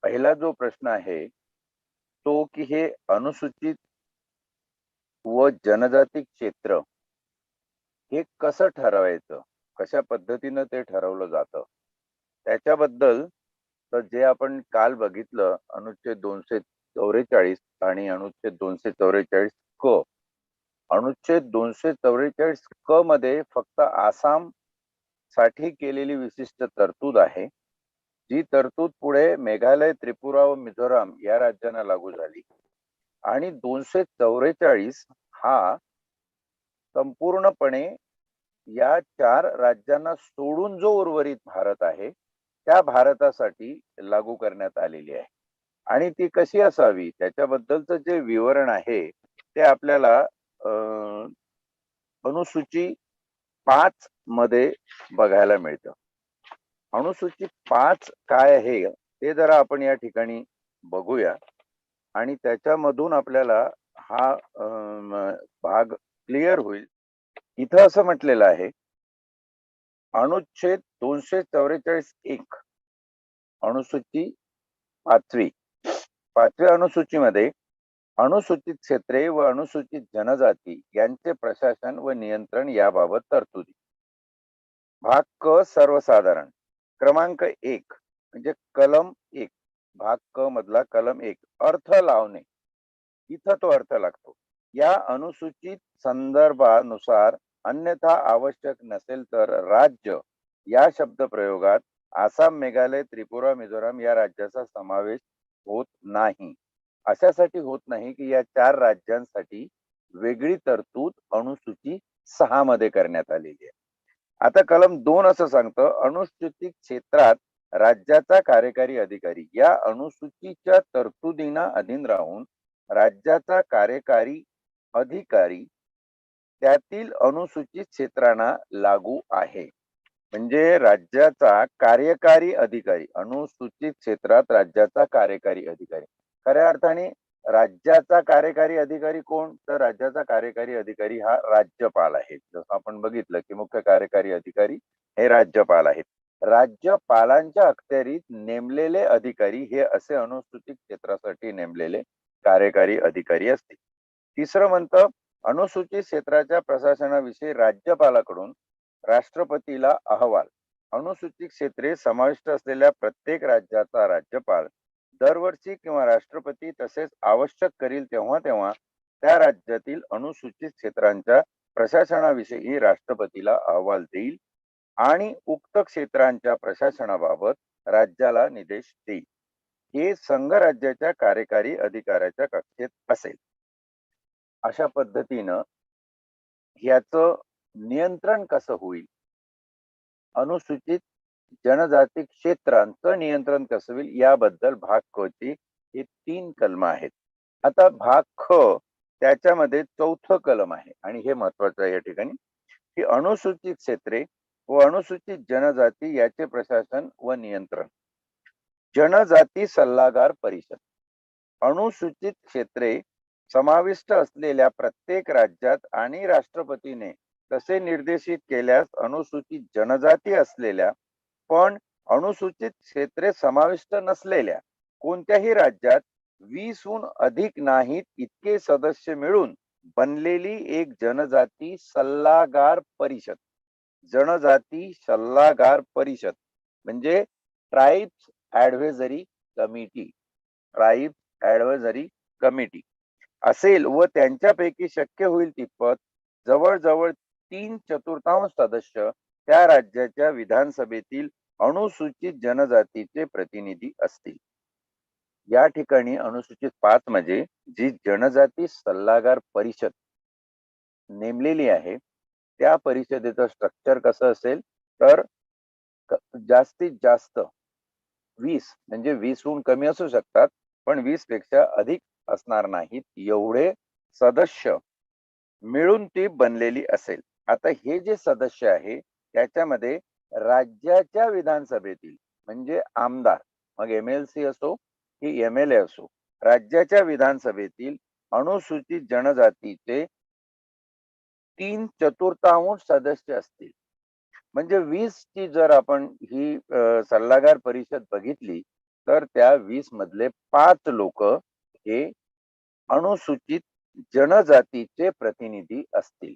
पहिला जो प्रश्न आहे तो की हे अनुसूचित व जनजाती क्षेत्र हे कसं ठरवायचं, कशा पद्धतीनं ते ठरवलं जातं त्याच्याबद्दल. तर जे आपण काल बघितलं अनुच्छेद 244 आणि अनुच्छेद 244 क. अनुच्छेद 244 क मध्ये फक्त आसाम साठी केलेली विशिष्ट तरतूद आहे, जी तरतूद पुढे मेघालय, त्रिपुरा व मिझोराम या राज्यांना लागू झाली. आणि 244 हा संपूर्णपणे या 4 राज्यांना सोडून जो उर्वरित भारत आहे त्या भारतासाठी लागू करण्यात आलेली आहे. आणि ती कशी असावी त्याच्याबद्दलचं जे विवरण आहे ते आपल्याला अनुसूची 5 मध्ये बघायला मिळतं. अनुसूची 5 काय आहे ते जरा आपण या ठिकाणी बघूया आणि त्याच्यामधून आपल्याला हा भाग क्लिअर होईल. इथं असं म्हटलेलं आहे, अनुच्छेद 244(1) अनुसूची 5व्या अनुसूचीमध्ये अनुसूचित क्षेत्रे व अनुसूचित जनजाती यांचे प्रशासन व नियंत्रण याबाबत तरतुदी. भाग क सर्वसाधारण क्रमांक 1 म्हणजे कलम 1, भाग क मधला कलम 1 अर्थ लावणे, इथं तो अर्थ लागतो. या अनुसूचित संदर्भानुसार अन्यथा आवश्यक नसेल तर राज्य या शब्द प्रयोगात आसाम, मेघालय, त्रिपुरा, मिझोराम या राज्याचा समावेश होत नाही. अशासाठी होत नाही की या 4 राज्यांसाठी वेगळी तरतूद अनुसूची 6 मध्ये करण्यात आलेली आहे. आता कलम 2 असं सांगतं, अनुसूचित क्षेत्रात राज्याचा कार्यकारी अधिकारी या अनुसूचीच्या तरतुदींना अधीन राहून राज्याचा कार्यकारी अधिकारी त्यातील अनुसूचित क्षेत्रांना लागू आहे. म्हणजे राज्याचा कार्यकारी अधिकारी, अनुसूचित क्षेत्रात राज्याचा कार्यकारी अधिकारी. खऱ्या अर्थाने राज्याचा कार्यकारी अधिकारी कोण, तर राज्याचा कार्यकारी अधिकारी हा राज्यपाल आहे. जसं आपण बघितलं की मुख्य कार्यकारी अधिकारी हे राज्यपाल आहेत. राज्यपालांच्या अखत्यारीत नेमलेले अधिकारी हे असे अनुसूचित क्षेत्रासाठी नेमलेले कार्यकारी अधिकारी असतील. तिसरं म्हणतं, अनुसूचित क्षेत्राच्या प्रशासनाविषयी राज्यपालाकडून राष्ट्रपतीला अहवाल. अनुसूचित क्षेत्रे समाविष्ट असलेल्या प्रत्येक राज्याचा राज्यपाल दरवर्षी किंवा राष्ट्रपती तसेच आवश्यक करील तेव्हा तेव्हा त्या राज्यातील अनुसूचित क्षेत्रांच्या प्रशासनाविषयी राष्ट्रपतीला अहवाल देईल आणि उक्त क्षेत्रांच्या प्रशासनाबाबत राज्याला निर्देश देईल. हे संघ राज्याच्या कार्यकारी अधिकाऱ्याच्या कक्षेत असेल. अशा पद्धतीनं याचं नियंत्रण कसं होईल, अनुसूचित जनजाती क्षेत्रांचं नियंत्रण कसं होईल याबद्दल भाग क ची हे 3 कलम आहेत. आता भाग ख त्याच्यामध्ये 4थं कलम आहे आणि हे महत्वाचं आहे या ठिकाणी की अनुसूचित क्षेत्रे व अनुसूचित जनजाती याचे प्रशासन व नियंत्रण. जनजाती सल्लागार परिषद. अनुसूचित क्षेत्रे समाविष्ट असलेल्या प्रत्येक राज्यात आणि राष्ट्रपतीने तसे निर्देशित केल्यास अनुसूचित जनजाती असलेल्या पण अनुसूचित क्षेत्रे समाविष्ट नसलेल्या कोणत्याही राज्यात 20हून अधिक नाहीत इतके सदस्य मिळून बनलेली एक जनजाती सल्लागार परिषद. जनजाती सल्लागार परिषद म्हणजे tribes advisory committee, tribes advisory committee असेल व त्यांच्यापैकी शक्य होईल तितपत जवळजवळ 3/4 सदस्य त्या राज्याच्या विधानसभेतील अनुसूचित जनजातीचे प्रतिनिधी असतील. या ठिकाणी अनुसूचित 5 मध्ये जी जनजाती सल्लागार परिषद नेमलेली आहे त्या परिषदेचं स्ट्रक्चर कसं असेल तर जास्तीत जास्त 20 म्हणजे 20हून कमी असू शकतात पण 20 पेक्षा अधिक असणार नाहीत एवढे सदस्य मिळून ती बनलेली असेल. आता हे जे सदस्य आहे त्याच्यामध्ये राज्याच्या विधानसभेतील म्हणजे आमदार, मग MLC असो की MLA असो, राज्याच्या विधानसभेतील अनुसूचित जनजातीचे 3/4 सदस्य असतील. म्हणजे 20 ची जर आपण ही सल्लागार परिषद बघितली तर त्या 20 मधले 5 लोक हे अनुसूचित जनजातीचे प्रतिनिधी असतील.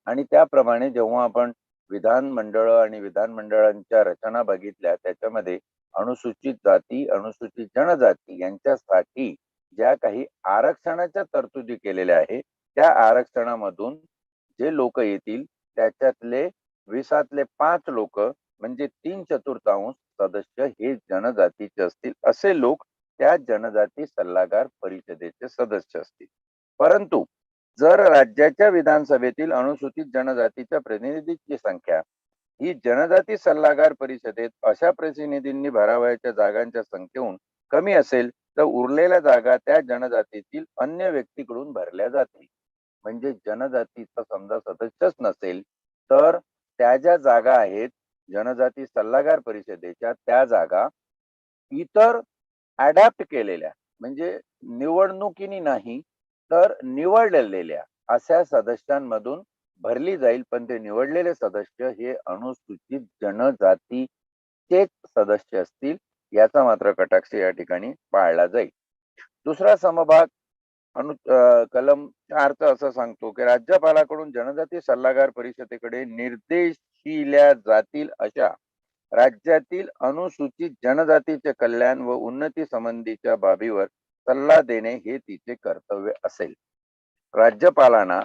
आणि त्याप्रमाणे जेव्हा आपण विधानमंडळ आणि विधानमंडळांच्या रचना बघितल्या, त्याच्यामध्ये अनुसूचित जाती, अनुसूचित जनजाती यांच्यासाठी ज्या काही आरक्षणाच्या तरतुदी केलेल्या आहे, त्या आरक्षणामधून जे लोक येतील त्याच्यातले 20तले 5 लोक म्हणजे 3/4 सदस्य हे जनजातीचे असतील. असे लोक त्या जनजाती सल्लागार परिषदेचे सदस्य असतील. परंतु जर राज्याच्या विधानसभेतील अनुसूचित जनजातीच्या प्रतिनिधीची संख्या ही जनजाती सल्लागार परिषदेत अशा प्रतिनिधींनी भरावयाच्या जागांच्या संख्येहून कमी असेल तर उरलेल्या जागा त्या जनजातीतील अन्य व्यक्तीकडून भरल्या जातील. म्हणजे जनजातीचा समजा सदस्यच नसेल तर त्या ज्या जागा आहेत जनजाती सल्लागार परिषदेच्या, त्या जागा इतर अडॅप्ट केलेल्या म्हणजे निवडणुकीने नाही तर निवडलेल्या अशा सदस्यांमधून भरली जाईल. पण ते निवडलेले सदस्य हे अनुसूचित जनजातीचेच सदस्य असतील, याचा मात्र कटाक्ष या ठिकाणी पाळला जाईल. दुसरा समभाग कलम 4 असं सांगतो की राज्यपालाकडून जनजाती सल्लागार परिषदेकडे निर्देश दिल्या जातील अशा राज्यातील अनुसूचित जनजातीचे कल्याण व उन्नती संबंधीच्या बाबीवर सल्ला देणे हे तिचे कर्तव्य असेल. राज्यपालांना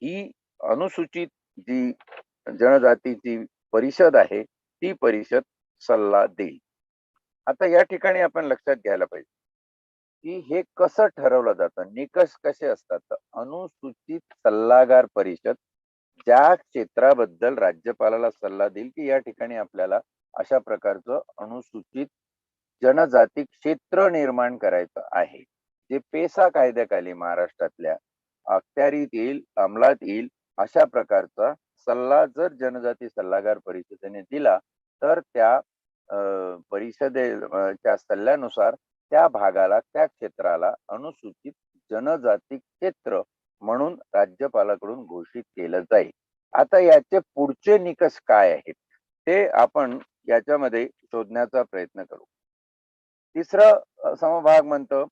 ही अनुसूचित जी जनजातीची परिषद आहे ती परिषद सल्ला देईल. आता या ठिकाणी आपण लक्षात घ्यायला पाहिजे की हे कसं ठरवलं जातं, निकष कसे असतात. अनुसूचित सल्लागार परिषद ज्या क्षेत्राबद्दल राज्यपालाला सल्ला देईल की या ठिकाणी आपल्याला अशा प्रकारचं अनुसूचित जनजाती क्षेत्र निर्माण करायचं आहे, जे पेसा कायद्याखाली महाराष्ट्रातल्या अखत्यारीत येईल, अंमलात येईल, अशा प्रकारचा सल्ला जर जनजाती सल्लागार परिषदेने दिला तर त्या परिषदेच्या सल्ल्यानुसार त्या भागाला, त्या क्षेत्राला अनुसूचित जनजाती क्षेत्र म्हणून राज्यपालाकडून घोषित केलं जाईल. आता याचे पुढचे निकष काय आहेत ते आपण याच्यामध्ये शोधण्याचा प्रयत्न करू. तिसरं समभाग म्हणतो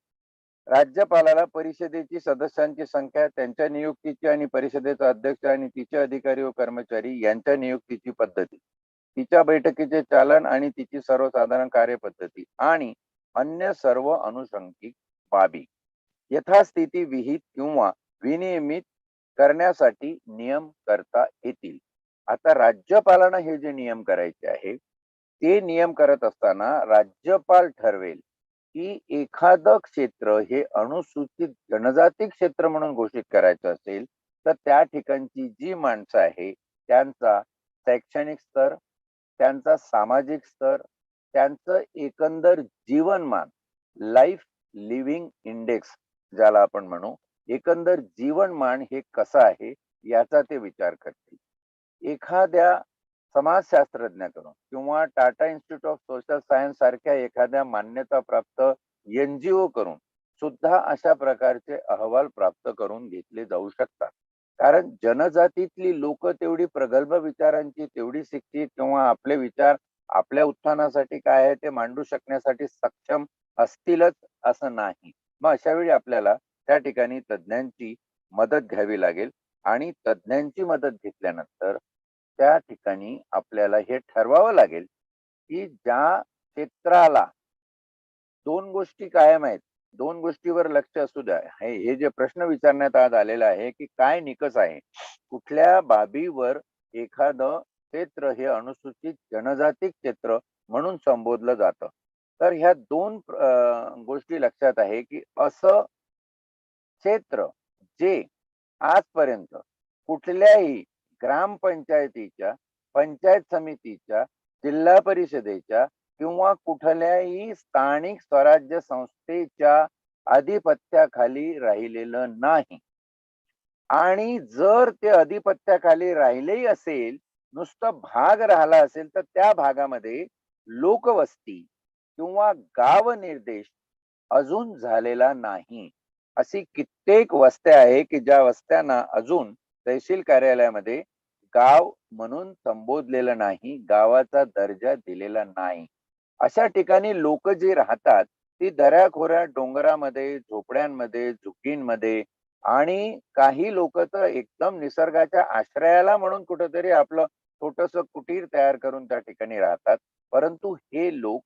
राज्यपालाला परिषदेची सदस्यांची संख्या, त्यांच्या नियुक्तीची आणि परिषदेचा अध्यक्ष आणि तिचे अधिकारी व कर्मचारी यांच्या नियुक्तीची पद्धती, तिच्या बैठकीचे चालन आणि तिची सर्वसाधारण कार्यपद्धती आणि अन्य सर्व अनुषंगिक बाबी यथास्थिती विहित किंवा विनियमित करण्यासाठी नियम करता येतील. आता राज्यपालांना हे जे नियम करायचे आहे ते नियम करत असताना राज्यपाल ठरवेल की एखादं क्षेत्र हे अनुसूचित जनजाती क्षेत्र म्हणून घोषित करायचं असेल तर त्या ठिकाणची जी माणसं आहे त्यांचा शैक्षणिक स्तर, त्यांचा सामाजिक स्तर, त्यांचं एकंदर जीवनमान, लाईफ लिव्हिंग इंडेक्स ज्याला आपण म्हणू, एकंदर जीवनमान हे कसं आहे याचा ते विचार करतील. एखाद्या समाजशास्त्रज्ञाकडून किंवा Tata institute of social science सारख्या एखाद्या मान्यता प्राप्त NGO करून सुद्धा अशा प्रकारचे अहवाल प्राप्त करून घेतले जाऊ शकतात. कारण जनजातीतली लोक तेवढी प्रगल्भ विचारांची, तेवढी शिक्षित किंवा आपले विचार आपल्या उत्थानासाठी काय आहे ते मांडू शकण्यासाठी सक्षम असतीलच असं नाही. मग अशा वेळी आपल्याला त्या ठिकाणी तज्ञांची मदत घ्यावी लागेल आणि तज्ञांची मदत घेतल्यानंतर त्या ठिकाणी आपल्याला हे ठरवावं लागेल की ज्या क्षेत्राला दोन गोष्टी कायम आहेत, दोन गोष्टीवर लक्ष असू द्या. हे जे प्रश्न विचारण्यात आज आलेला आहे की काय निकष आहे, कुठल्या बाबीवर एखादं क्षेत्र हे अनुसूचित जनजाती क्षेत्र म्हणून संबोधलं जातं. तर ह्या दोन गोष्टी लक्षात आहे की असं क्षेत्र जे आजपर्यंत कुठल्याही ग्रामपंचायतीच्या, पंचायत समितीच्या, जिल्हा परिषदेच्या किंवा कुठल्याही स्थानिक स्वराज्य संस्थेच्या अधिपत्याखाली राहिलेलं नाही. आणि जर ते अधिपत्याखाली राहिलेही असेल, नुसतं भाग राहिला असेल तर त्या भागामध्ये लोकवस्ती किंवा गाव निर्देश अजून झालेला नाही. अशी कित्येक वस्त्या आहे की ज्या वस्त्यांना अजून तहसील कार्यालयामध्ये गाव म्हणून संबोधलेलं नाही, गावाचा दर्जा दिलेला नाही. अशा ठिकाणी लोक जे राहतात ती दऱ्याखोऱ्या डोंगरामध्ये, झोपड्यांमध्ये, झुग्गींमध्ये आणि काही लोक तर एकदम निसर्गाच्या आश्रयाला म्हणून कुठेतरी आपलं छोटस कुटीर तयार करून त्या ठिकाणी राहतात. परंतु हे लोक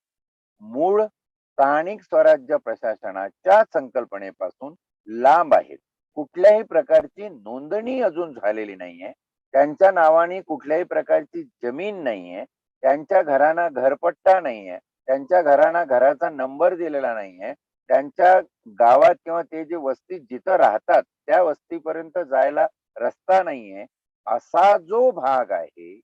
मूळ स्थानिक स्वराज्य प्रशासनाच्या संकल्पनेपासून लांब आहेत. कुठल्याही प्रकारची नोंदणी अजून झालेली नाहीये. त्यांच्या नावाने कुठल्याही प्रकारची जमीन नाहीये. त्यांच्या घरांना घरपट्टा नाहीये. त्यांच्या घरांना घराचा नंबर दिलेला नाहीये. त्यांच्या गावात किंवा ते जे वस्तीत जिथं राहतात त्या वस्तीपर्यंत जायला रस्ता नाहीये. असा जो भाग आहे,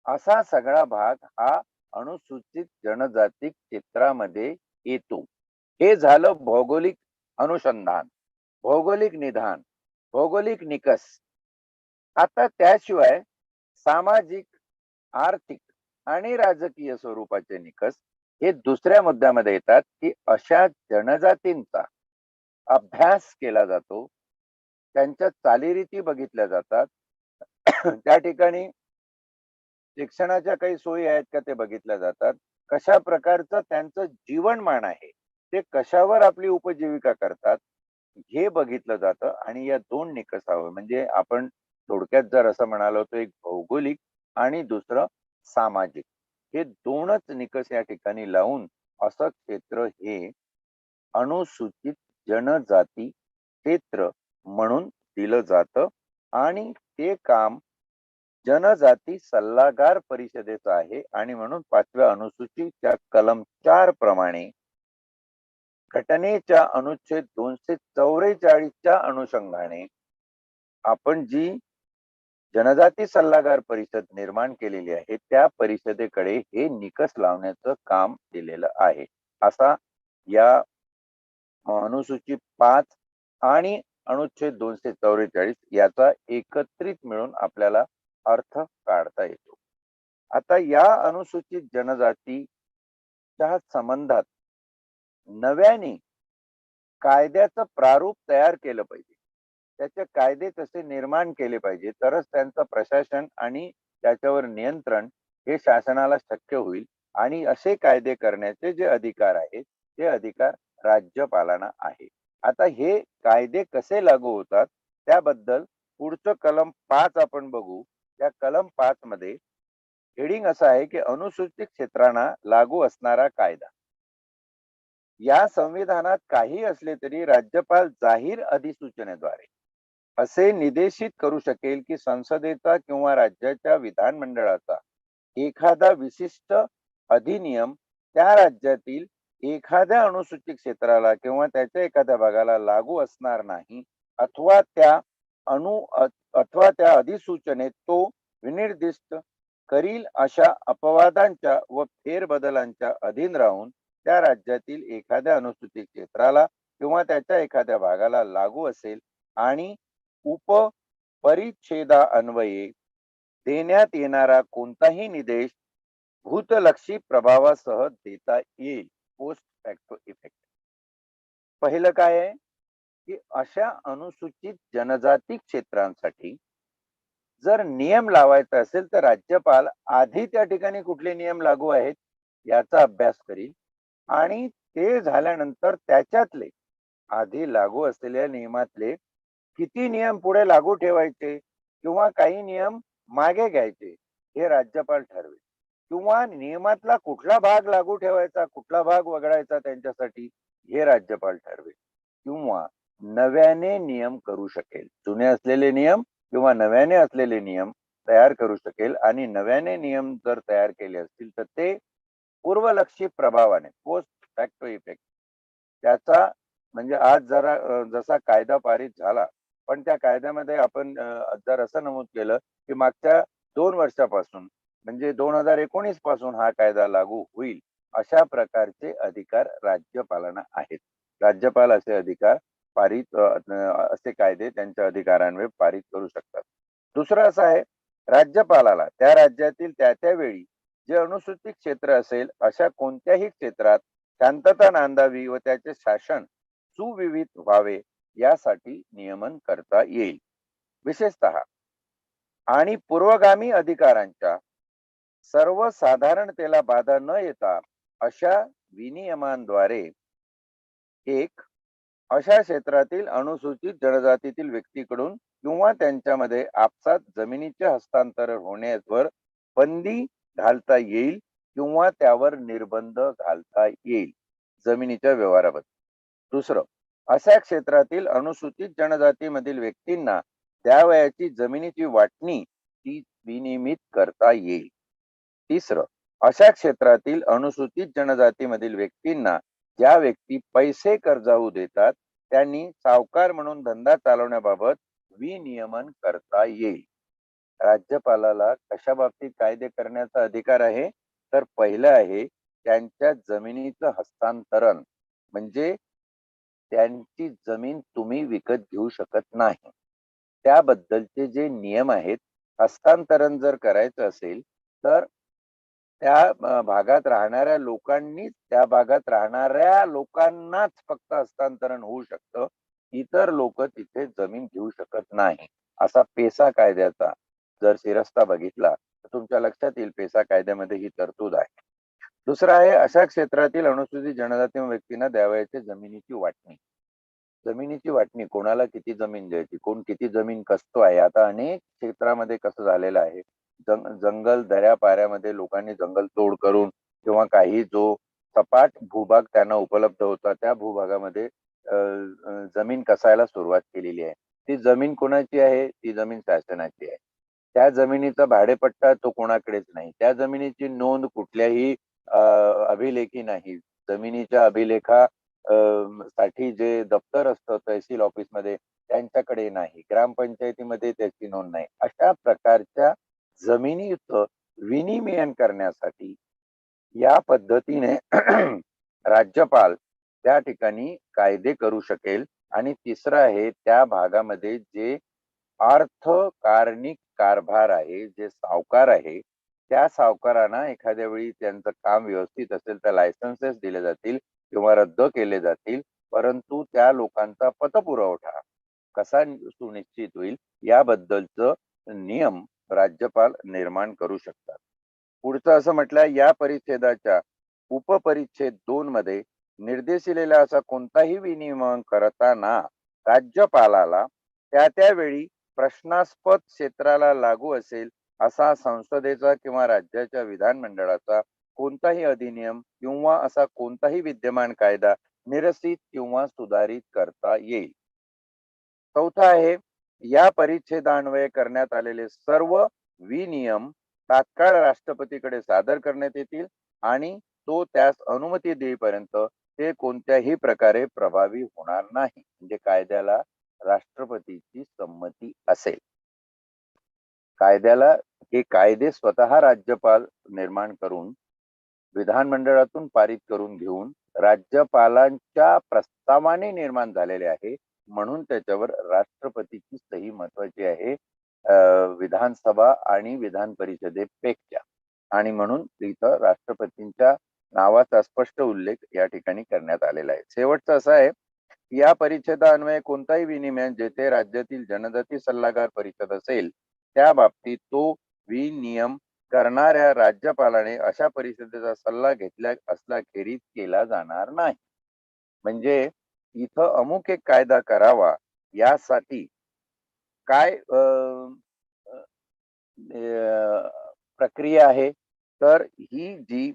असा सगळा भाग हा अनुसूचित जनजाती क्षेत्रामध्ये येतो. हे झालं भौगोलिक अनुसंधान, भौगोलिक निदान, भौगोलिक निकष. आता त्याशिवाय सामाजिक, आर्थिक आणि राजकीय स्वरूपाचे निकष हे दुसऱ्या मुद्द्यामध्ये येतात, की अशा जनजातींचा अभ्यास केला जातो, त्यांच्या चालीरीती बघितल्या जातात. त्या ठिकाणी शिक्षणाच्या काही सोयी आहेत का ते बघितल्या जातात. कशा प्रकारचं त्यांचं जीवनमान आहे, ते कशावर आपली उपजीविका करतात हे बघितलं जातं. आणि या दोन निकषावर म्हणजे आपण थोडक्यात जर असं म्हणालो तर एक भौगोलिक आणि दुसरं सामाजिक, हे दोनच निकष या ठिकाणी लावून असं क्षेत्र हे अनुसूचित जनजाती क्षेत्र म्हणून दिलं जातं. आणि ते काम जनजाती सल्लागार परिषदेचं आहे. आणि म्हणून 5व्या अनुसूचीच्या कलम 4 प्रमाणे घटनेच्या अनुच्छेद 244च्या अनुषंगाने आपण जी जनजाती सल्लागार परिषद निर्माण केलेली आहे त्या परिषदेकडे हे निकष लावण्याचं काम दिलेलं आहे. असा या अनुसूची 5 आणि अनुच्छेद 244 याचा एकत्रित मिळून आपल्याला अर्थ काढता येतो. आता या अनुसूचित जनजातीच्या संबंधात नव्याने कायद्याचं प्रारूप तयार केलं पाहिजे. त्याचे कायदे तसे निर्माण केले पाहिजे, तरच त्यांचं प्रशासन आणि त्याच्यावर नियंत्रण हे शासनाला शक्य होईल. आणि असे कायदे करण्याचे जे अधिकार आहेत ते अधिकार राज्यपालांना आहे. आता हे कायदे कसे लागू होतात त्याबद्दल पुढचं कलम 5 आपण बघू. त्या कलम 5 मध्ये हेडिंग असं आहे की अनुसूचित क्षेत्रांना लागू असणारा कायदा. या संविधानात काही असले तरी राज्यपाल जाहीर अधिसूचनेद्वारे असे निर्देशित करू शकेल की संसदेचा किंवा राज्याच्या विधानमंडळाचा एखादा विशिष्ट अधिनियम त्या राज्यातील एखाद्या अनुसूचित क्षेत्राला किंवा त्याच्या एखाद्या भागाला लागू असणार नाही, अथवा त्या अधिसूचनेत तो विनिर्दिष्ट करील अशा अपवादांच्या व फेरबदलांच्या अधीन राहून त्या राज्यातील एखाद्या अनुसूचित क्षेत्राला किंवा त्याच्या एखाद्या भागाला लागू असेल आणि उपपरिच्छेदा अन्वये देण्यात येणारा कोणताही निर्देश भूतलक्षी प्रभावासह देता येईल. Post facto effect. पहिलं काय आहे की अशा अनुसूचित जनजाती क्षेत्रांसाठी जर नियम लावायचा असेल तर राज्यपाल आधी त्या ठिकाणी कुठले नियम लागू आहेत याचा अभ्यास करील आणि ते झाल्यानंतर त्याच्यातले आधी लागू असलेल्या नियमातले किती नियम पुढे लागू ठेवायचे किंवा काही नियम मागे घ्यायचे हे राज्यपाल ठरवेल. किंवा नियमातला कुठला भाग लागू ठेवायचा कुठला भाग वगळायचा त्यांच्यासाठी हे राज्यपाल ठरवेल. किंवा नव्याने नियम करू शकेल. जुने असलेले नियम किंवा नव्याने असलेले नियम तयार करू शकेल. आणि नव्याने नियम जर तयार केले असतील तर ते पूर्वलक्षी प्रभावाने पोस्ट फॅक्टो इफेक्ट त्याचा म्हणजे आज जसा कायदा पारित झाला पण त्या कायद्यामध्ये आपण जर असं नमूद केलं की मागच्या 2 वर्षापासून म्हणजे 2019 पासून हा कायदा लागू होईल अशा प्रकारचे अधिकार राज्यपालांना आहेत. राज्यपाल असे अधिकार पारित असे कायदे त्यांच्या अधिकारांवर पारित करू शकतात. दुसरं असं आहे राज्यपालाला त्या राज्यातील त्या वेळी जे अनुसूचित क्षेत्र असेल अशा कोणत्याही क्षेत्रात शांतता नांदावी व त्याचे शासन सुविविध व्हावे यासाठी नियमन करता येईल. विशेषतः आणि पूर्वगामी अधिकारांच्या सर्वसाधारणतेला बाधा न येता अशा विनियमांद्वारे एक अशा क्षेत्रातील अनुसूचित जनजातीतील व्यक्तीकडून किंवा त्यांच्यामध्ये आपसात जमिनीचे हस्तांतरण होण्यावर बंदी घालता येईल किंवा त्यावर निर्बंध घालता येईल जमिनीच्या व्यवहाराबद्दल. दुसरं, अशा क्षेत्रातील अनुसूचित जनजातीमधील व्यक्तींना द्यावयाची जमिनीची वाटणी ती विनियमित करता येईल. तिसरं, अशा क्षेत्रातील अनुसूचित जनजातीमधील व्यक्तींना ज्या व्यक्ती पैसे कर्जाऊ देतात त्यांनी सावकार म्हणून धंदा चालवण्याबाबत विनियमन करता येईल. राज्यपालाला कशा बाबतीत कायदे करण्याचा अधिकार आहे? तर पहिलं आहे त्यांच्या जमिनीचं हस्तांतरण, म्हणजे त्यांची जमीन तुम्ही विकत घेऊ शकत नाही. त्याबद्दलचे जे नियम आहेत, हस्तांतरण जर करायचं असेल तर त्या भागात राहणाऱ्या लोकांनीच त्या भागात राहणाऱ्या लोकांनाच फक्त हस्तांतरण होऊ शकतं. इतर लोक तिथे जमीन घेऊ शकत नाही. असा पेसा कायद्याचा जर शिरस्ता बघितला तर तुमच्या लक्षात येईल पेसा कायद्यामध्ये ही तरतूद आहे. दुसरा आहे अशा क्षेत्रातील अनुसूचित जनजाती व्यक्तींना द्यावयाच्या जमिनीची वाटणी. जमिनीची वाटणी कोणाला किती जमीन द्यायची, कोण किती जमीन कसतो आहे. आता अनेक क्षेत्रामध्ये कसं झालेलं आहे, जंगल दऱ्या पाऱ्यामध्ये लोकांनी जंगल तोड करून किंवा काही जो सपाट भूभाग त्यांना उपलब्ध होता त्या भूभागामध्ये जमीन कसायला सुरुवात केलेली आहे. ती जमीन कोणाची आहे? ती जमीन शासनाची आहे. त्या जमिनीचा भाडेपट्टा तो कोणाकडेच नाही. त्या जमिनीची नोंद कुठल्याही अभिलेखी नाही. जमिनीच्या अभिलेखा साठी जे दप्तर असतं तहसील ऑफिसमध्ये त्यांच्याकडे नाही. ग्रामपंचायतीमध्ये त्याची नोंद नाही. अशा प्रकारच्या जमिनीचं विनिमयन करण्यासाठी या पद्धतीने राज्यपाल त्या ठिकाणी कायदे करू शकेल. आणि तिसरं आहे त्या भागामध्ये जे अर्थकारणिक कारभार आहे, जे सावकार आहे, त्या सावकारांना एखाद्या वेळी त्यांचं काम व्यवस्थित असेल तर लायसन्सेस दिले जातील किंवा रद्द केले जातील. परंतु त्या लोकांचा पतपुरवठा कसा सुनिश्चित होईल याबद्दलचं नियम राज्यपाल निर्माण करू शकतात. पुढचं असं म्हटलं, या परिच्छेदाच्या उपपरिच्छेद 2 मध्ये निर्देशिलेला असा कोणताही विनियमन करताना राज्यपालाला त्या वेळी प्रश्नास्पद क्षेत्राला लागू असेल असा संसदेचा किंवा राज्याच्या विधानमंडळाचा कोणताही अधिनियम किंवा असा कोणताही विद्यमान कायदा निरसित किंवा सुधारित करता येईल. चौथा आहे या परिच्छेदान्वये करण्यात आलेले सर्व विनियम तात्काळ राष्ट्रपतीकडे सादर करण्यात येतील आणि तो त्यास अनुमती देईपर्यंत ते कोणत्याही प्रकारे प्रभावी होणार नाही. म्हणजे कायद्याला राष्ट्रपतीची संमती असेल. कायद्याला हे कायदे स्वतः राज्यपाल निर्माण करून विधानमंडळातून पारित करून घेऊन राज्यपालांच्या प्रस्तावाने निर्माण झालेले आहे. म्हणून त्याच्यावर राष्ट्रपतीची सही महत्वाची आहे विधानसभा आणि विधान परिषदेपेक्षा. आणि म्हणून इथं राष्ट्रपतींच्या नावाचा स्पष्ट उल्लेख या ठिकाणी करण्यात आलेला आहे. शेवटचं असं आहे, या परिच्छेदान्वये कोणताही विनिमय जेथे राज्यातील जनजाती सल्लागार परिषद असेल त्या बाबतीत तो विनियम करणाऱ्या राज्यपालाने अशा परिषदेचा सल्ला घेतल्या असल्याखेरीज केला जाणार नाही. म्हणजे इथं अमुक एक कायदा करावा यासाठी काय प्रक्रिया आहे, तर ही जी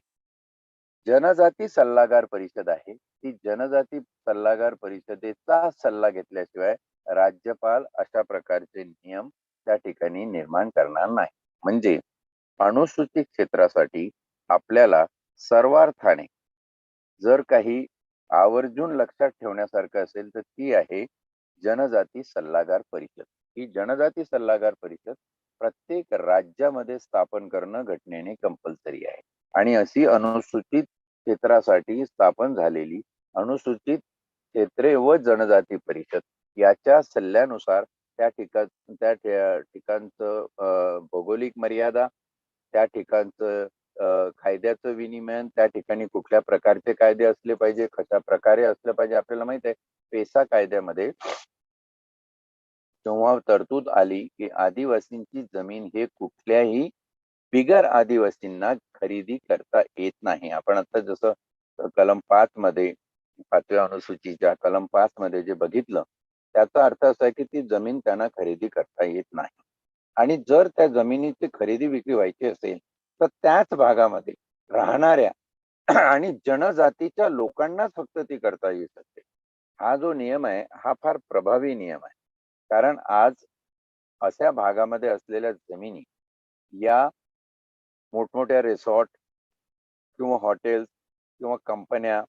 जनजाती सल्लागार परिषद आहे ती जनजाती सल्लागार परिषदेचा सल्ला घेतल्याशिवाय राज्यपाल अशा प्रकारचे नियम त्या ठिकाणी निर्माण करणार नाही. म्हणजे अनुसूचित क्षेत्रासाठी आपल्याला सर्वार्थाने जर काही आवर्जून लक्षात ठेवण्यासारखं असेल तर ती आहे जनजाती सल्लागार परिषद. ही जनजाती सल्लागार परिषद प्रत्येक राज्यामध्ये स्थापन करणं घटनेने कंपल्सरी आहे. आणि अशी अनुसूचित क्षेत्रासाठी स्थापन झालेली अनुसूचित क्षेत्रे व जनजाती परिषद याच्या सल्ल्यानुसार त्या ठिकाणचं भौगोलिक मर्यादा, त्या ठिकाणचं कायद्याचं विनिमय, त्या ठिकाणी कुठल्या प्रकारचे कायदे असले पाहिजे, कशा प्रकारे असले पाहिजे. आपल्याला माहित आहे पेसा कायद्यामध्ये जेव्हा तरतूद आली की आदिवासींची जमीन हे कुठल्याही बिगर आदिवासींना खरेदी करता येत नाही. आपण आता जसं कलम 5 मध्ये 5व्या अनुसूचीच्या कलम 5 मध्ये जे बघितलं, त्याचा अर्थ असा आहे की ती जमीन त्यांना खरेदी करता येत नाही. आणि जर त्या जमिनीची खरेदी विक्री व्हायची असेल, तर त्याच भागामध्ये राहणाऱ्या आणि जनजातीच्या लोकांनाच फक्त ती करता येऊ शकते. हा जो नियम आहे, हा फार प्रभावी नियम आहे. कारण आज अशा भागामध्ये असलेल्या जमिनी या मोठमोठ्या रिसॉर्ट किंवा हॉटेल्स किंवा कंपन्या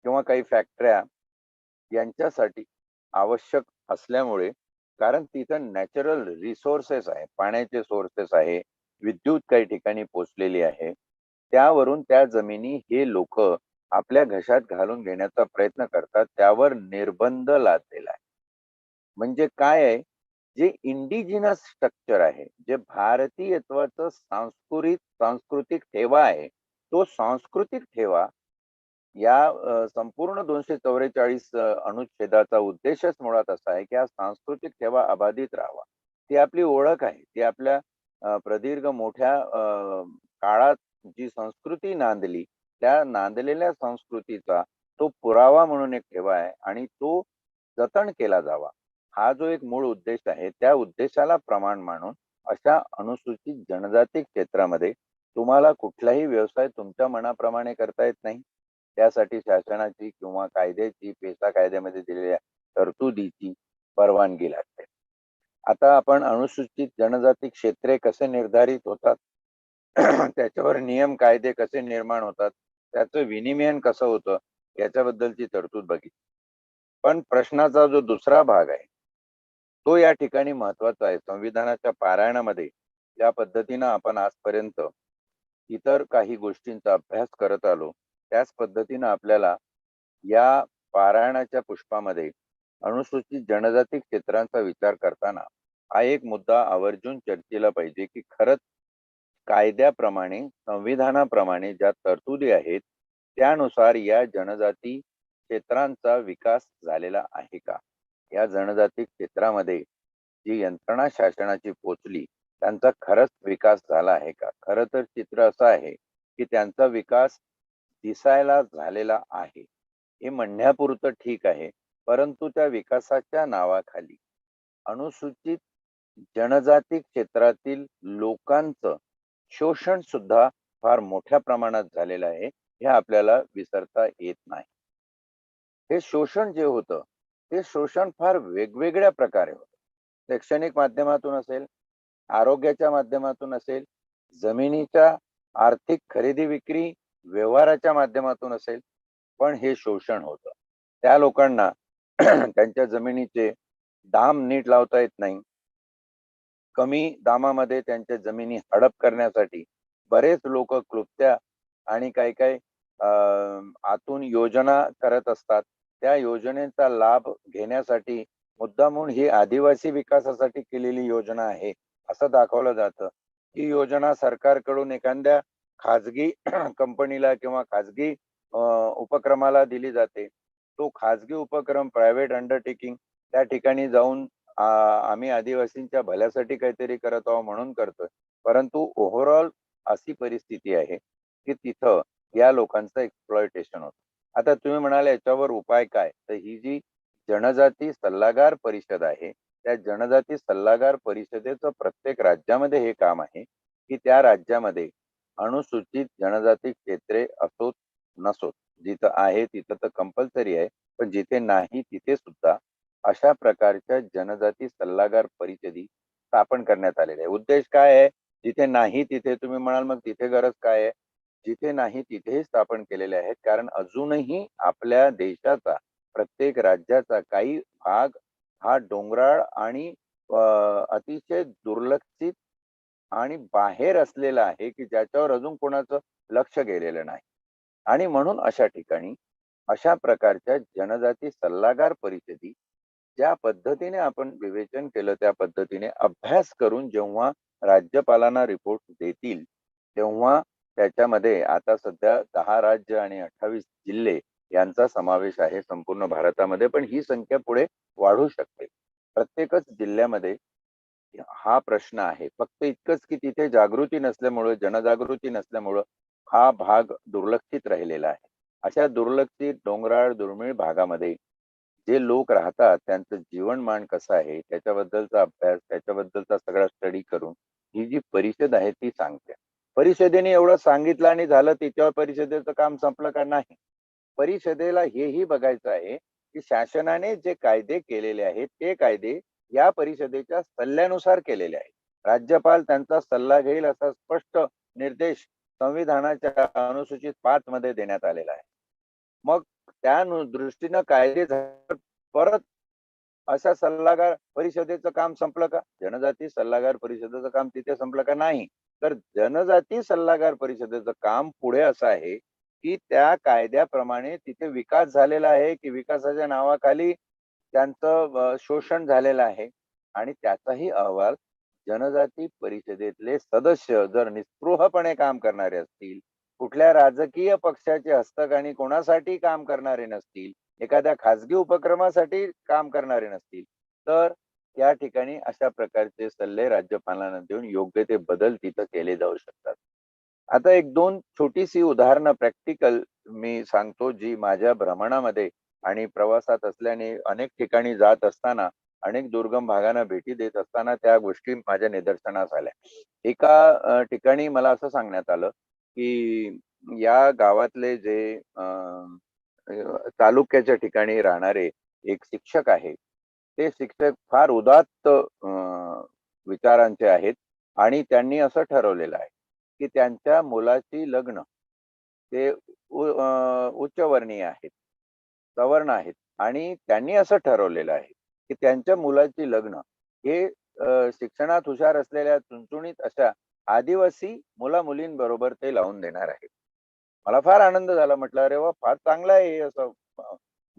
किंवा काही फॅक्टऱ्या यांच्यासाठी आवश्यक असल्यामुळे, कारण तिथं नॅचरल रिसोर्सेस आहे, पाण्याचे सोर्सेस आहे, विद्युत काही ठिकाणी पोचलेली आहे. त्यावरून त्या जमिनी हे लोक आपल्या घशात घालून घेण्याचा प्रयत्न करतात. त्यावर निर्बंध लादलेला आहे. म्हणजे काय आहे, जे इंडिजिनस स्ट्रक्चर आहे, जे भारतीयत्वाचं सांस्कृतिक ठेवा आहे, तो सांस्कृतिक ठेवा या संपूर्ण 244 अनुच्छेदाचा उद्देशच मुळात असा आहे, की हा सांस्कृतिक ठेवा अबाधित राहावा. ती आपली ओळख आहे. ती आपल्या प्रदीर्घ मोठ्या काळात जी संस्कृती नांदली, त्या नांदलेल्या संस्कृतीचा तो पुरावा म्हणून एक ठेवा आहे आणि तो जतन केला जावा. हा जो एक मूळ उद्देश आहे, त्या उद्देशाला प्रमाण मानून अशा अनुसूचित जनजाती क्षेत्रामध्ये तुम्हाला कुठलाही व्यवसाय तुमच्या मनाप्रमाणे करता येत नाही. त्यासाठी शासनाची किंवा कायद्याची, पेसा कायद्यामध्ये दिलेल्या तरतुदीची परवानगी लागते. आता आपण अनुसूचित जनजाती क्षेत्रे कसे निर्धारित होतात, त्याच्यावर नियम कायदे कसे निर्माण होतात, त्याचं विनिमयन कसं होतं, याच्याबद्दलची तरतूद बघितली. पण प्रश्नाचा जो दुसरा भाग आहे, तो या ठिकाणी महत्वाचा आहे. संविधानाच्या पारायणामध्ये ज्या पद्धतीनं आपण आजपर्यंत इतर काही गोष्टींचा अभ्यास करत आलो, त्याच पद्धतीनं आपल्याला या पारायणाच्या पुष्पामध्ये अनुसूचित जनजाती क्षेत्रांचा विचार करताना हा एक मुद्दा आवर्जून चर्चेला पाहिजे, की खरंच कायद्याप्रमाणे, संविधानाप्रमाणे ज्या तरतुदी आहेत, त्यानुसार या जनजाती क्षेत्रांचा विकास झालेला आहे का? या जनजाती क्षेत्रामध्ये जी यंत्रणा शासनाची पोचली, त्यांचा खरंच विकास झाला आहे का? खरं तर चित्र असं आहे, की त्यांचा विकास दिसायला झालेला आहे. हे म्हणण्यापुरतं ठीक आहे, परंतु त्या विकासाच्या नावाखाली अनुसूचित जनजाती क्षेत्रातील लोकांचं शोषण सुद्धा फार मोठ्या प्रमाणात झालेलं आहे. हे आपल्याला विसरता येत नाही. हे शोषण जे होतं, ते शोषण फार वेगवेगळ्या प्रकारे होतं. शैक्षणिक माध्यमातून असेल, आरोग्याच्या माध्यमातून असेल, जमिनीच्या आर्थिक खरेदी विक्री व्यवहाराच्या माध्यमातून असेल, पण हे शोषण होतं. त्या लोकांना त्यांच्या जमिनीचे दाम नीट लावता येत नाही. कमी दामामध्ये त्यांच्या जमिनी हडप करण्यासाठी बरेच लोक क्लुप्त्या आणि काही आतून योजना करत असतात. त्या योजनेचा लाभ घेण्यासाठी मुद्दामून ही आदिवासी विकासासाठी केलेली योजना आहे असं दाखवलं जातं. ही योजना सरकारकडून एखाद्या खाजगी कंपनीला किंवा खाजगी उपक्रमाला दिली जाते. तो खाजगी उपक्रम, प्रायव्हेट अंडरटेकिंग, त्या ठिकाणी जाऊन आम्ही आदिवासींच्या भल्यासाठी काहीतरी करत आहोत म्हणून करतोय. परंतु ओव्हरऑल अशी परिस्थिती आहे, की तिथं या लोकांचं एक्सप्लॉयटेशन होतं. आता तुम्ही म्हणाले याच्यावर उपाय काय? तर ही जी जनजाती सल्लागार परिषद आहे, त्या जनजाती सल्लागार परिषदेचं प्रत्येक राज्यामध्ये हे काम आहे, की त्या राज्यामध्ये अनुसूचित जनजाती क्षेत्रे असोत नसोत, जिथं आहे तिथं तर कंपल्सरी आहे, पण जिथे नाही तिथे सुद्धा अशा प्रकारच्या जनजाती सल्लागार परिषदी स्थापन करण्यात आलेल्या आहे. उद्देश काय आहे? जिथे नाही तिथे तुम्ही म्हणाल मग तिथे गरज काय आहे? जिथे नाही तिथेही स्थापन केलेले आहेत. कारण अजूनही आपल्या देशाचा, प्रत्येक राज्याचा काही भाग हा डोंगराळ आणि अतिशय दुर्लक्षित आणि बाहेर असलेला आहे, की ज्याच्यावर अजून कोणाचं लक्ष गेलेलं नाही. आणि म्हणून अशा ठिकाणी अशा प्रकारच्या जनजाती सल्लागार परिषदी ज्या पद्धतीने आपण विवेचन केलं, त्या पद्धतीने अभ्यास करून जेव्हा राज्यपालांना रिपोर्ट देतील, तेव्हा त्याच्यामध्ये आता सध्या 10 राज्य आणि 28 जिल्हे यांचा समावेश आहे संपूर्ण भारतामध्ये, पण ही संख्या पुढे वाढू शकते. प्रत्येकच जिल्ह्यामध्ये हा प्रश्न आहे. फक्त इतकंच की तिथे जागृती नसल्यामुळं, जनजागृती नसल्यामुळं हा भाग दुर्लक्षित राहिलेला आहे. अशा दुर्लक्षित डोंगराळ, दुर्मिळ भागामध्ये जे लोक राहतात त्यांचं जीवनमान कसं आहे, त्याच्याबद्दलचा अभ्यास, त्याच्याबद्दलचा सगळा स्टडी करून ही जी परिषद आहे ती सांगते. परिषदेने एवढं सांगितलं आणि झालं, त्याच्यावर परिषदेचं काम संपलं का? नाही. परिषदेला हेही बघायचं आहे, की शासनाने जे कायदे केलेले आहेत, ते कायदे या परिषदेच्या सल्ल्यानुसार केलेले आहेत. राज्यपाल त्यांचा सल्ला घेईल असा स्पष्ट निर्देश संविधानाच्या अनुसूचित 5 मध्ये देण्यात आलेला आहे. मग त्या दृष्टीनं कायदे परत अशा सल्लागार परिषदेचं काम संपलं का? जनजाती सल्लागार परिषदेचं काम तिथे संपलं का? नाही. तर जनजाती सल्लागार परिषदेचं काम पुढे असं आहे, की त्या कायद्याप्रमाणे तिथे विकास झालेला आहे, की विकासाच्या नावाखाली त्यांचं शोषण झालेलं आहे आणि त्याचाही अहवाल जनजाती परिषदेतले सदस्य जर निस्पृहपणे काम करणारे असतील, कुठल्या राजकीय पक्षाचे हस्तक आणि कोणासाठी काम करणारे नसतील, एखाद्या खाजगी उपक्रमासाठी काम करणारे नसतील, तर या ठिकाणी अशा प्रकारचे सल्ले राज्यपालांना देऊन योग्य ते बदल तिथं केले जाऊ शकतात. आता एक दोन छोटीशी उदाहरणं प्रॅक्टिकल मी सांगतो, जी माझ्या भ्रमणामध्ये आणि प्रवासात असल्याने अनेक ठिकाणी जात असताना, अनेक दुर्गम भागांना भेटी देत असताना त्या गोष्टी माझ्या निदर्शनास आल्या. एका ठिकाणी मला असं सांगण्यात आलं, की या गावातले जे तालुक्याच्या ठिकाणी राहणारे एक शिक्षक आहे. ते शिक्षक फार उदात्त विचारांचे आहेत आणि त्यांनी असं ठरवलेलं आहे, की त्यांच्या मुलाची लग्न ते उच्चवर्णीय आहेत, सवर्ण आहेत आणि त्यांनी असं ठरवलेलं आहे, की त्यांच्या मुलाची लग्न हे शिक्षणात हुशार असलेल्या चुणचुणीत अशा आदिवासी मुला-मुलींबरोबर ते लावून देणार आहेत. मला फार आनंद झाला. म्हटलं, "अरे वाह! फार चांगलं आहे हे असं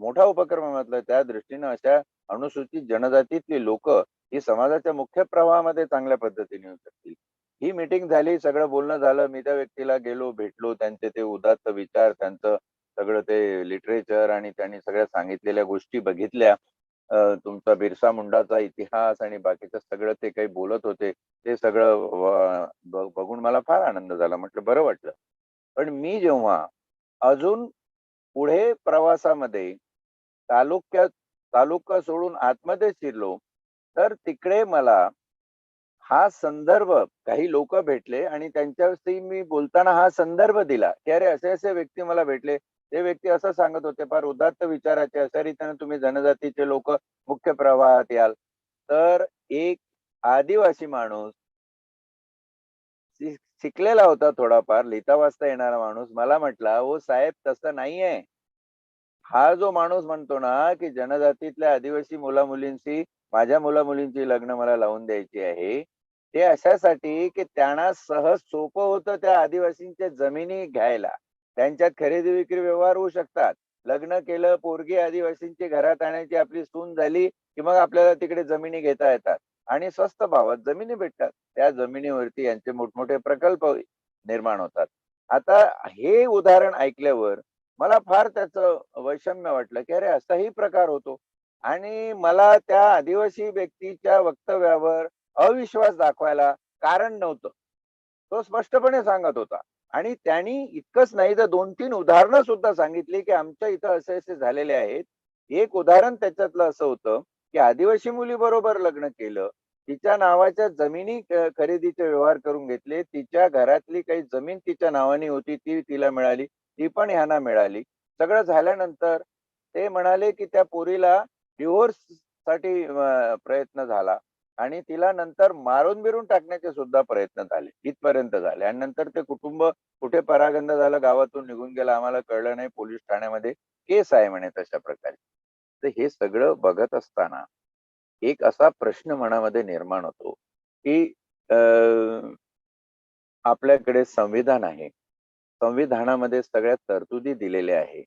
मोठा उपक्रम आहे." म्हटलं, "त्या दृष्टीनं अशा अनुसूचित जनजातीतली लोकं ही समाजाच्या मुख्य प्रवाहामध्ये चांगल्या पद्धतीने येऊ शकतील." ही मीटिंग झाली, सगळं बोलणं झालं. मी त्या व्यक्तीला गेलो, भेटलो. त्यांचे ते उदात्त विचार, त्यांचं सगळं ते लिटरेचर आणि त्यांनी सगळ्या सांगितलेल्या गोष्टी बघितल्या. तुमचा बिरसा मुंडाचा इतिहास आणि बाकीचं सगळं ते काही बोलत होते. ते सगळं बघून मला फार आनंद झाला. म्हटलं बरं वाटलं. पण मी जेव्हा अजून पुढे प्रवासामध्ये तालुक्यात तालुका सोडून आतमध्ये शिरलो, तर तिकडे मला हा संदर्भ काही लोक भेटले आणि त्यांच्याशी मी बोलताना हा संदर्भ दिला, की अरे असे-असे व्यक्ती मला भेटले. ते व्यक्ती असं सांगत होते, फार उदात्त विचाराचे, अशा रीतीने तुम्ही जनजातीचे लोक मुख्य प्रवाहात याल. तर एक आदिवासी माणूस शिकलेला होता थोडाफार, लिहिता वाचता येणारा माणूस मला म्हटला, "ओ साहेब तसं नाहीये." हा जो माणूस म्हणतो ना, की जनजातीतल्या आदिवासी मुला-मुलींशी माझ्या मुला-मुलींची लग्न मला लावून द्यायची आहे. ते अशासाठी, की त्यांना सहज सोपं होतं त्या आदिवासींच्या जमिनी घ्यायला. त्यांच्यात खरेदी-विक्री व्यवहार होऊ शकतात. लग्न केलं, पोरगी आदिवासींची घरात आणायची, आपली सून झाली, की मग आपल्याला तिकडे जमिनी घेता येतात आणि स्वस्त भावात जमिनी भेटतात. त्या जमिनीवरती यांचे मोठमोठे प्रकल्प निर्माण होतात. आता हे उदाहरण ऐकल्यावर मला फार त्याचं वैषम्य वाटलं, की अरे असाही प्रकार होतो आणि मला त्या आदिवासी व्यक्तीच्या वक्तव्यावर अविश्वास दाखवायला कारण नव्हतं. तो स्पष्टपणे सांगत होता आणि त्यांनी इतकंच नाही तर 2-3 उदाहरणं सुद्धा सांगितली, की आमच्या इथं असे-असे झालेले आहेत. एक उदाहरण त्याच्यातलं असं होतं, की आदिवासी मुलीबरोबर लग्न केलं. तिच्या नावाच्या जमिनी खरेदीचे व्यवहार करून घेतले. तिच्या घरातली काही जमीन तिच्या नावाने होती, ती तिला मिळाली. ती पण ह्यांना मिळाली. सगळं झाल्यानंतर ते म्हणाले, की त्या पोरीला डिव्होर्ससाठी प्रयत्न झाला आणि तिला नंतर मारून-बिरून टाकण्याचे सुद्धा प्रयत्न झाले. इथपर्यंत झाले आणि नंतर ते कुटुंब कुठे परागंदा झालं, गावातून निघून गेलं आम्हाला कळलं नाही. पोलीस ठाण्यामध्ये केस आहे म्हणे तशा प्रकारे. तर हे सगळं बघत असताना एक असा प्रश्न मनामध्ये निर्माण होतो, की अ, आपल्याकडे संविधान आहे. संविधानामध्ये सगळ्या तरतुदी दिलेल्या आहेत.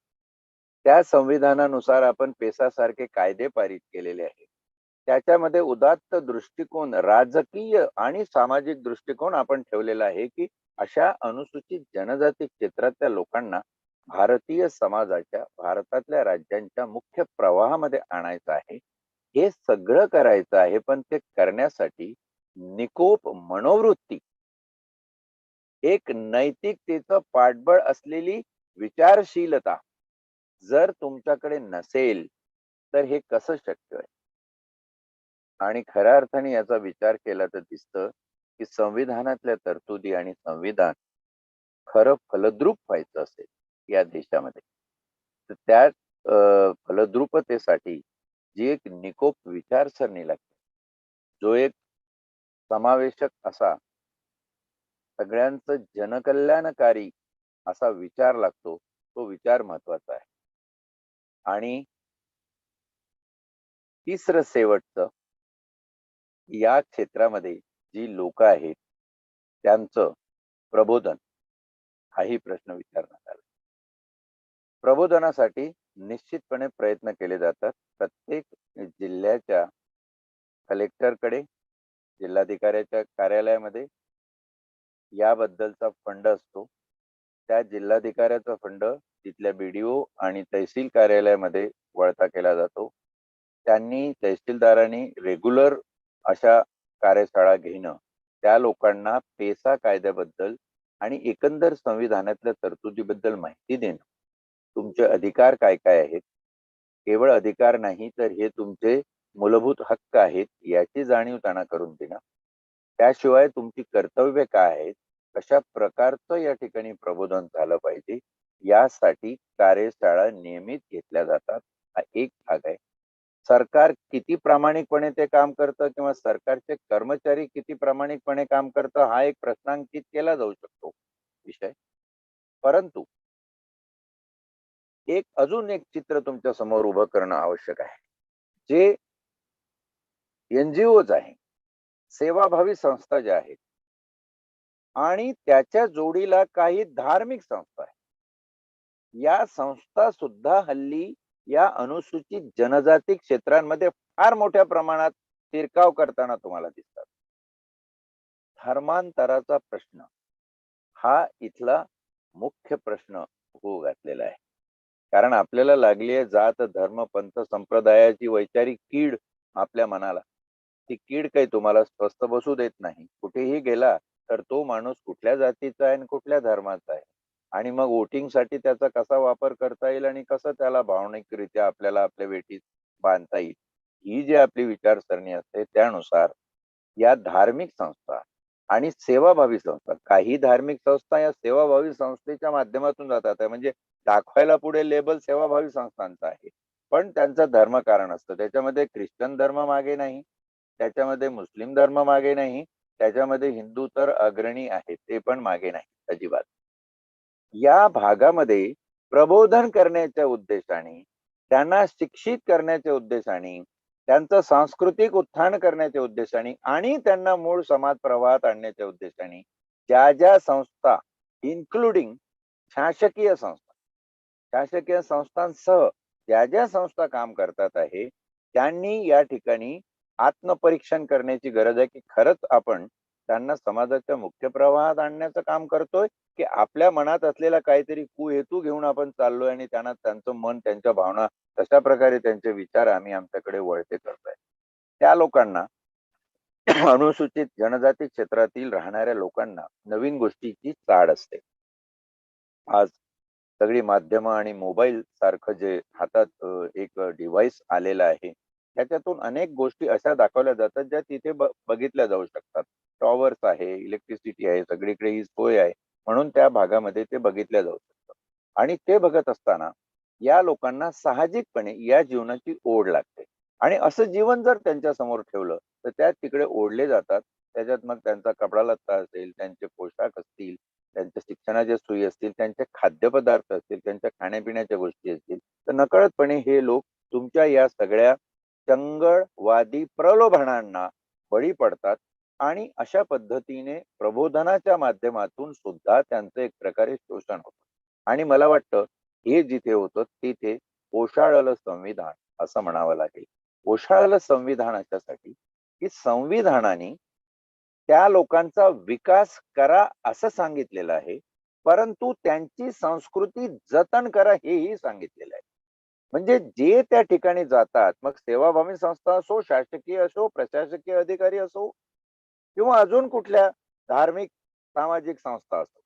त्या संविधानानुसार आपण पेसासारखे कायदे पारित केलेले आहेत. त्याच्यामध्ये उदात्त दृष्टिकोन, राजकीय आणि सामाजिक दृष्टिकोन आपण ठेवलेला आहे, की अशा अनुसूचित जनजाती क्षेत्रातल्या लोकांना भारतीय समाजाच्या, भारतातल्या राज्यांच्या मुख्य प्रवाहामध्ये आणायचं आहे. हे सगळं करायचं आहे, पण ते करण्यासाठी निकोप मनोवृत्ती, एक नैतिकतेचं पाठबळ असलेली विचारशीलता जर तुमच्याकडे नसेल, तर हे कसं शक्य आहे? आणि खऱ्या अर्थाने याचा विचार केला तर दिसतं, की संविधानातल्या तरतुदी आणि संविधान खरं फलद्रूप व्हायचं असेल या देशामध्ये, तर त्या फलद्रूपतेसाठी जी एक निकोप विचारसरणी लागते, जो एक समावेशक असा सगळ्यांचं जनकल्याणकारी असा विचार लागतो, तो विचार महत्वाचा आहे. आणि तिसरं शेवटचं, या क्षेत्रामध्ये जी लोक आहेत त्यांचं प्रबोधन हाही प्रश्न विचारण्यात आला. प्रबोधनासाठी निश्चितपणे प्रयत्न केले जातात. प्रत्येक जिल्ह्याच्या कलेक्टरकडे, जिल्हाधिकाऱ्याच्या कार्यालयामध्ये याबद्दलचा फंड असतो. त्या जिल्हाधिकाऱ्याचा फंड तिथल्या BDO आणि तहसील कार्यालयामध्ये वळता केला जातो. त्यांनी, तहसीलदारांनी रेग्युलर अशा कार्यशाळा घेणं, त्या लोकांना पेसा कायद्याबद्दल आणि एकंदर संविधानातल्या तरतुदीबद्दल माहिती देणं, तुमचे अधिकार काय काय आहेत, केवळ अधिकार नाही तर हे तुमचे मूलभूत हक्क आहेत याची जाणीव त्यांना करून देणं, त्याशिवाय तुमची कर्तव्य काय आहेत, कशा प्रकारचं या ठिकाणी प्रबोधन झालं पाहिजे, यासाठी कार्यशाळा नियमित घेतल्या जातात. हा एक भाग आहे. सरकार किती प्रामाणिकपणे ते काम करतं किंवा सरकारचे कर्मचारी किती प्रामाणिकपणे काम करतं, हा एक प्रश्नांकित केला जाऊ शकतो विषय. परंतु अजून एक चित्र तुमच्या समोर उभं करणं आवश्यक आहे. जे NGOज आहे, सेवाभावी संस्था ज्या आहेत आणि त्याच्या जोडीला काही धार्मिक संस्था आहेत. या संस्था सुद्धा हल्ली या अनुसूचित जनजाती क्षेत्रांमध्ये फार मोठ्या प्रमाणात शिरकाव करताना तुम्हाला दिसतात. धर्मांतराचा प्रश्न हा इथला मुख्य प्रश्न होऊ घातलेला आहे. कारण आपल्याला लागली आहे जात, धर्म, पंथ, संप्रदायाची वैचारिक कीड आपल्या मनाला. ती कीड काही तुम्हाला स्वस्थ बसू देत नाही. कुठेही गेला तर तो माणूस कुठल्या जातीचा आहे आणि कुठल्या धर्माचा आहे, आणि मग वोटिंगसाठी त्याचा कसा वापर करता येईल आणि कसं त्याला भावनिकरित्या आपल्याला आपल्या वेटीत बांधता येईल, ही जी आपली विचारसरणी असते त्यानुसार या धार्मिक संस्था आणि सेवाभावी संस्था, काही धार्मिक संस्था या सेवाभावी संस्थेच्या माध्यमातून जातात. म्हणजे दाखवायला पुढे लेबल सेवाभावी संस्थांचा आहे, पण त्यांचा धर्म कारण असतं. त्याच्यामध्ये ख्रिश्चन धर्म मागे नाही, त्याच्यामध्ये मुस्लिम धर्म मागे नाही, त्याच्यामध्ये हिंदू तर अग्रणी आहेत, ते पण मागे नाही अजिबात. या भागामध्ये प्रबोधन करण्याच्या उद्देशाने, त्यांना शिक्षित करण्याच्या उद्देशाने, त्यांचं सांस्कृतिक उत्थान करण्याच्या उद्देशाने आणि त्यांना मूळ समाज प्रवाहात आणण्याच्या उद्देशाने ज्या ज्या संस्था, इन्क्लुडिंग शासकीय संस्था, शासकीय संस्थांसह ज्या ज्या संस्था काम करतात आहे, त्यांनी या ठिकाणी आत्मपरीक्षण करण्याची गरज आहे की खरंच आपण त्यांना समाजाच्या मुख्य प्रवाहात आणण्याचं काम करतोय, की आपल्या मनात असलेला काहीतरी कुहेतू घेऊन आपण चाललोय आणि त्यांना त्यांचं मन, त्यांच्या भावना, तशा प्रकारे त्यांचे विचार आम्ही आमच्याकडे वळते करतोय. त्या लोकांना अनुसूचित जनजाती क्षेत्रातील राहणाऱ्या लोकांना नवीन गोष्टीची चाड असते. आज सगळी माध्यमं आणि मोबाईल सारखं जे हातात एक डिव्हाइस आलेलं आहे, त्याच्यातून अनेक गोष्टी अशा दाखवल्या जातात ज्या तिथे बघितल्या जाऊ शकतात. टॉवर्स आहे, इलेक्ट्रिसिटी आहे, सगळीकडे ही सोय आहे, म्हणून त्या भागामध्ये ते बघितल्या जाऊ शकतात. आणि ते बघत असताना या लोकांना साहजिकपणे या जीवनाची ओढ लागते, आणि असं जीवन जर त्यांच्या समोर ठेवलं तर त्या तिकडे ओढले जातात. त्याच्यात मग त्यांचा कपडा लत्ता असेल, त्यांचे पोशाख असतील, त्यांच्या शिक्षणाच्या सोयी असतील, त्यांचे खाद्यपदार्थ असतील, त्यांच्या खाण्यापिण्याच्या गोष्टी असतील, तर नकळतपणे हे लोक तुमच्या या सगळ्या चंगळवादी प्रलोभनांना बळी पडतात. आणि अशा पद्धतीने प्रबोधनाच्या माध्यमातून सुद्धा त्यांचं एक प्रकारे शोषण होतं. आणि मला वाटतं हे जिथे होतं तिथे ओशाळलं संविधान असं म्हणावं लागेल. ओशाळलं संविधान अशासाठी की संविधानाने त्या लोकांचा विकास करा असं सांगितलेलं आहे, परंतु त्यांची संस्कृती जतन करा हेही सांगितलेलं आहे. म्हणजे जे त्या ठिकाणी जातात, मग सेवाभावी संस्था असो, शासकीय असो, प्रशासकीय अधिकारी असो, किंवा अजून कुठल्या धार्मिक सामाजिक संस्था असो,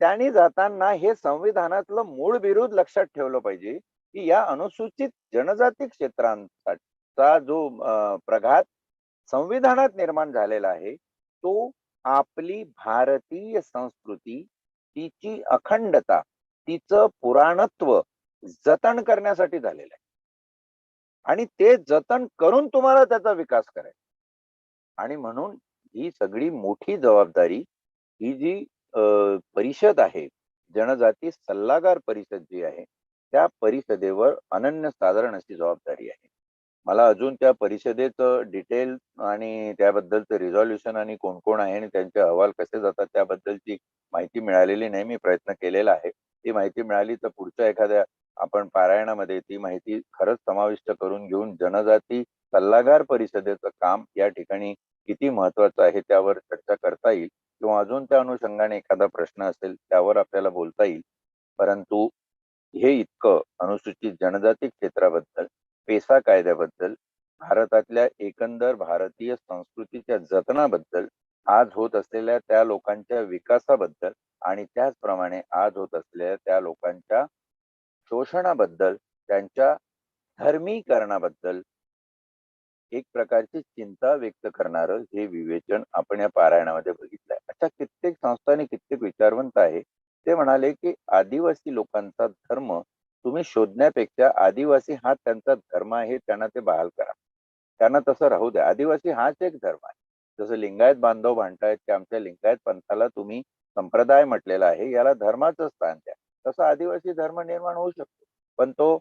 त्यांनी जाताना हे संविधानातलं मूळ विरोध लक्षात ठेवलं पाहिजे, की या अनुसूचित जनजाती क्षेत्रांचा जो प्रघात संविधानात निर्माण झालेला आहे, तो आपली भारतीय संस्कृती, तिची अखंडता, तिचं पुराणत्व जतन करण्यासाठी झालेलं आहे आणि ते जतन करून तुम्हाला त्याचा विकास करायचा. आणि म्हणून ही सगळी मोठी जबाबदारी, ही जी परिषद आहे, जनजाती सल्लागार परिषद जी आहे, त्या परिषदेवर अनन्यसाधारण अशी जबाबदारी आहे. मला अजून त्या परिषदेचं डिटेल आणि त्याबद्दलचं रिझॉल्युशन आणि कोण कोण आहे आणि त्यांचे अहवाल कसे जातात त्याबद्दलची माहिती मिळालेली नाही. मी प्रयत्न केलेला आहे. ती माहिती मिळाली तर पुढच्या एखाद्या आपण पारायणामध्ये ती माहिती खरंच समाविष्ट करून घेऊन जनजाती सल्लागार परिषदेचं काम या ठिकाणी किती महत्वाचं आहे त्यावर चर्चा करता येईल किंवा अजून त्या अनुषंगाने एखादा प्रश्न असेल त्यावर आपल्याला बोलता येईल. परंतु हे इतकं अनुसूचित जनजाती क्षेत्राबद्दल, पेसा कायद्याबद्दल, भारतातल्या एकंदर भारतीय संस्कृतीच्या जतनाबद्दल, आज होत असलेल्या त्या लोकांच्या विकासाबद्दल आणि त्याचप्रमाणे आज होत असलेल्या त्या लोकांच्या शोषणाबद्दल, त्यांच्या धर्मीकरणाबद्दल एक प्रकारची चिंता व्यक्त करणारं हे विवेचन आपण या पारायणामध्ये बघितलंय. अशा कित्येक संस्थांनी कित्येक विचारवंत आहे ते म्हणाले की आदिवासी लोकांचा धर्म तुम्ही शोधण्यापेक्षा आदिवासी हा त्यांचा धर्म आहे, त्यांना ते बहाल करा, त्यांना तसं राहू द्या. आदिवासी हाच एक धर्म आहे. जसं लिंगायत बांधव म्हणतायत की आमच्या लिंगायत पंथाला तुम्ही संप्रदाय म्हटलेला आहे, याला धर्माचं स्थान द्या. तसं आदिवासी धर्म निर्माण होऊ शकतो, पण तो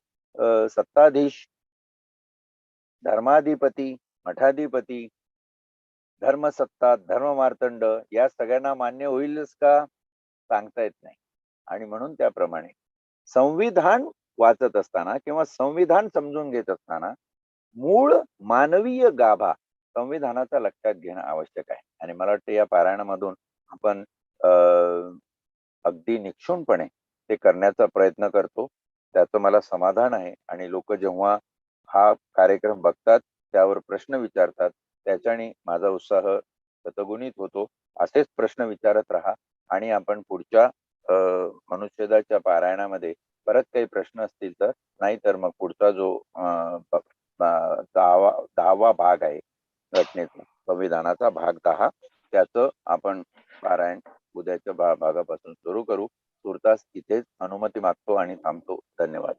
सत्ताधीश, धर्माधिपती, मठाधिपती, धर्मसत्ता, धर्ममार्तंड या सगळ्यांना मान्य होईलच का? सांगता येत नाही. आणि म्हणून त्याप्रमाणे संविधान वाचत असताना किंवा संविधान समजून घेत असताना मूळ मानवीय गाभा संविधानाचा लक्षात घेणं आवश्यक आहे. आणि मला वाटतं या पारायणामधून आपण अगदी निक्षुणपणे ते करण्याचा प्रयत्न करतो. त्याचं मला समाधान आहे. आणि लोक जेव्हा हा कार्यक्रम बघतात, त्यावर प्रश्न विचारतात, त्याच्याने माझा उत्साह शतगुणित होतो. असेच प्रश्न विचारत राहा आणि आपण पुढच्या मनुष्यदाच्या पारायणामध्ये परत काही प्रश्न असतील तर, नाहीतर मग पुढचा जो 10वा भाग आहे घटनेचा, संविधानाचा भाग 10, त्याचं आपण पारायण उद्याच्या भागापासून सुरू करू. तुर्तास इथेच अनुमती मागतो आणि थांबतो. धन्यवाद.